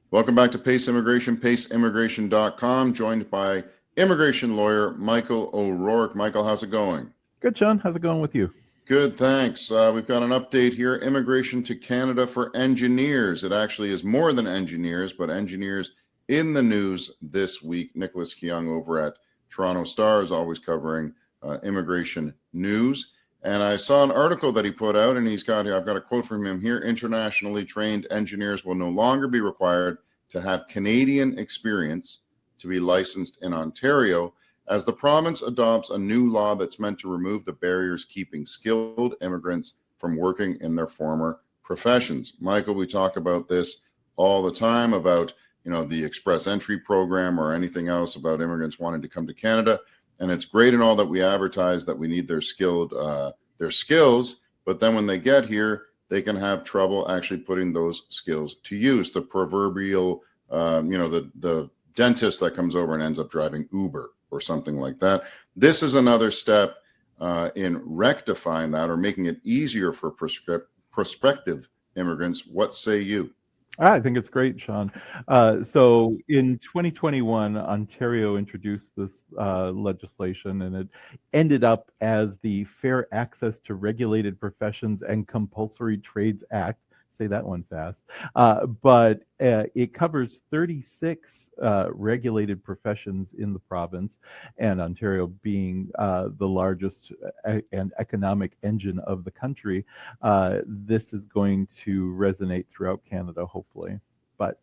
Welcome back to Pace Immigration, paceimmigration.com, joined by immigration lawyer Michael O'Rourke. Michael, how's it going? Good, Sean. How's it going with you? Good, thanks. We've got an update here. Immigration to Canada for engineers. It actually is more than engineers, but engineers in the news this week. Nicholas Keung over at Toronto Star is always covering immigration news. And I saw an article that he put out, and I've got a quote from him here. Internationally trained engineers will no longer be required to have Canadian experience to be licensed in Ontario, as the province adopts a new law that's meant to remove the barriers keeping skilled immigrants from working in their former professions. Michael, we talk about this all the time about, the express entry program or anything else about immigrants wanting to come to Canada. And it's great and all that we advertise that we need their skills, but then when they get here, they can have trouble actually putting those skills to use. The proverbial, the dentist that comes over and ends up driving Uber or something like that. This is another step in rectifying that or making it easier for prospective immigrants. What say you? I think it's great, Sean. So in 2021, Ontario introduced this legislation, and it ended up as the Fair Access to Regulated Professions and Compulsory Trades Act. Say that one fast. But it covers 36 regulated professions in the province, and Ontario being the largest and economic engine of the country. This is going to resonate throughout Canada, hopefully. But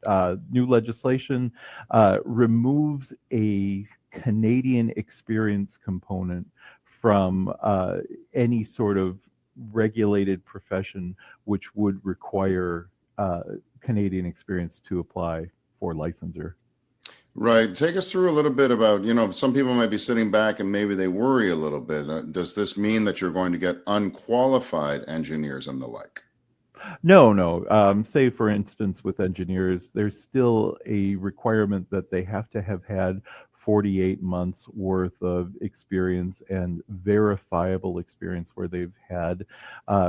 new legislation removes a Canadian experience component from any sort of regulated profession which would require Canadian experience to apply for licensure. Right. Take us through a little bit about, some people might be sitting back and maybe they worry a little bit. Does this mean that you're going to get unqualified engineers and the like? No. Say, for instance, with engineers, there's still a requirement that they have to have had 48 months worth of experience and verifiable experience where they've had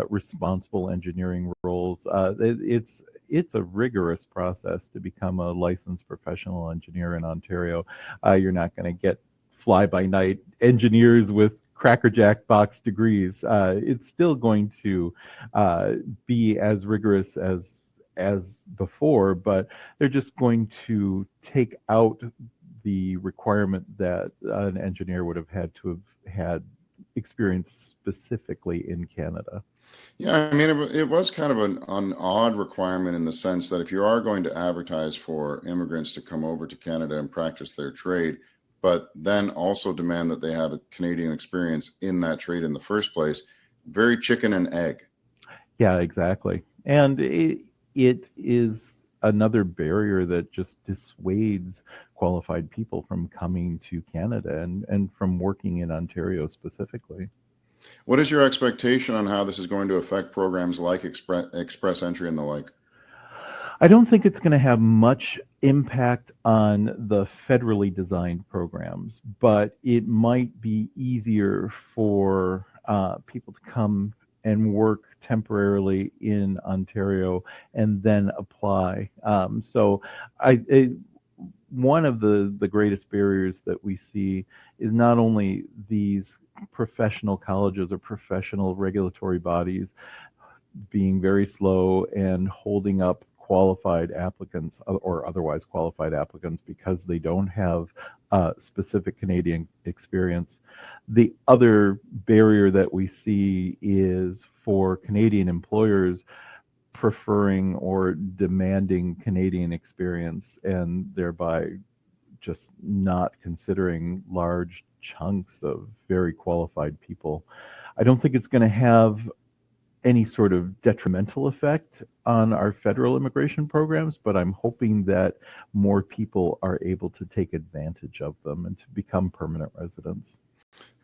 responsible engineering roles. It's a rigorous process to become a licensed professional engineer in Ontario. You're not going to get fly-by-night engineers with crackerjack box degrees. It's still going to be as rigorous as before, but they're just going to take out the requirement that an engineer would have had to have had experience specifically in Canada. Yeah, I mean, it was kind of an odd requirement in the sense that if you are going to advertise for immigrants to come over to Canada and practice their trade, but then also demand that they have a Canadian experience in that trade in the first place, very chicken and egg. Yeah, exactly. And it is another barrier that just dissuades qualified people from coming to Canada and from working in Ontario specifically. What is your expectation on how this is going to affect programs like express entry and the like? I don't think it's going to have much impact on the federally designed programs, but it might be easier for people to come and work temporarily in Ontario and then apply. One of the greatest barriers that we see is not only these professional colleges or professional regulatory bodies being very slow and holding up qualified applicants or otherwise qualified applicants because they don't have specific Canadian experience. The other barrier that we see is for Canadian employers preferring or demanding Canadian experience and thereby just not considering large chunks of very qualified people. I don't think it's going to have any sort of detrimental effect on our federal immigration programs, but I'm hoping that more people are able to take advantage of them and to become permanent residents.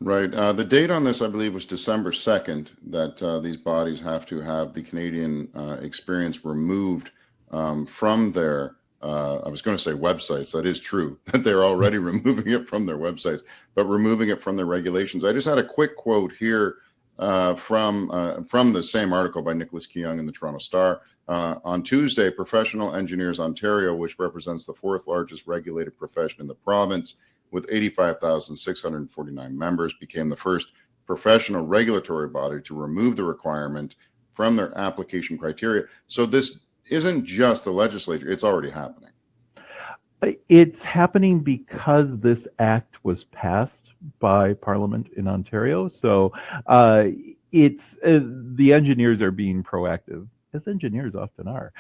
Right. The date on this, I believe, was December 2nd, that these bodies have to have the Canadian experience removed from their, I was going to say websites. That is true, that they're already removing it from their websites, but removing it from their regulations. I just had a quick quote here from the same article by Nicholas Keung in the Toronto Star. On Tuesday, Professional Engineers Ontario, which represents the fourth largest regulated profession in the province with 85,649 members, became the first professional regulatory body to remove the requirement from their application criteria. So this isn't just the legislature, it's already happening. It's happening because this act was passed by Parliament in Ontario. So it's the engineers are being proactive, as engineers often are.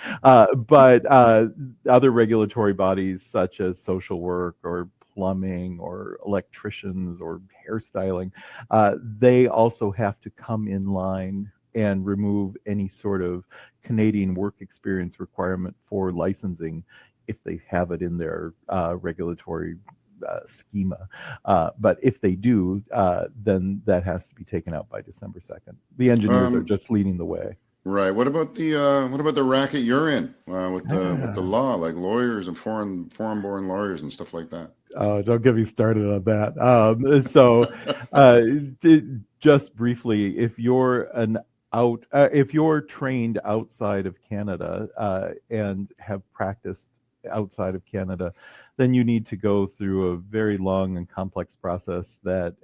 But other regulatory bodies such as social work or plumbing or electricians or hairstyling, they also have to come in line and remove any sort of Canadian work experience requirement for licensing if they have it in their regulatory schema. But if they do, then that has to be taken out by December 2nd. The engineers are just leading the way. Right. What about the racket you're in with the law, like lawyers and foreign-born lawyers and stuff like that? Oh, don't get me started on that. Just briefly, if you're trained outside of Canada and have practiced outside of Canada, then you need to go through a very long and complex process that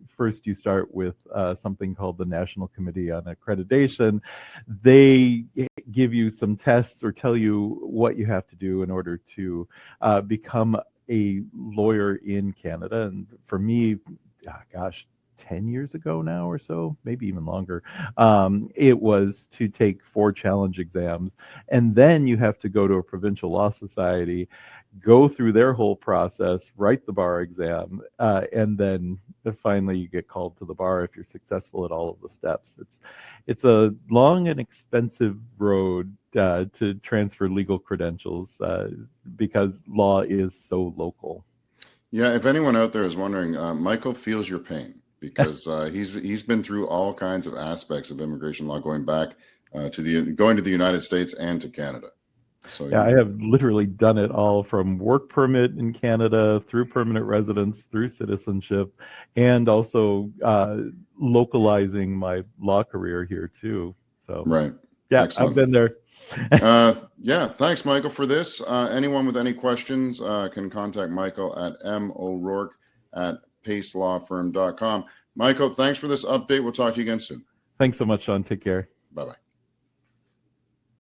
first you start with something called the National Committee on Accreditation. They give you some tests or tell you what you have to do in order to become a lawyer in Canada. And for me, 10 years ago now or so, maybe even longer, it was to take 4 challenge exams. And then you have to go to a provincial law society, go through their whole process, write the bar exam, and then finally you get called to the bar if you're successful at all of the steps. It's a long and expensive road to transfer legal credentials because law is so local. Yeah, if anyone out there is wondering, Michael feels your pain, because he's been through all kinds of aspects of immigration law, going back going to the United States and to Canada. So yeah, I have literally done it all, from work permit in Canada through permanent residence, through citizenship, and also localizing my law career here too. So right. Yeah, excellent. I've been there. Yeah, thanks, Michael, for this. Anyone with any questions can contact Michael at mo'rourke@pacelawfirm.com. Michael, thanks for this update. We'll talk to you again soon. Thanks so much, Sean. Take care. Bye-bye.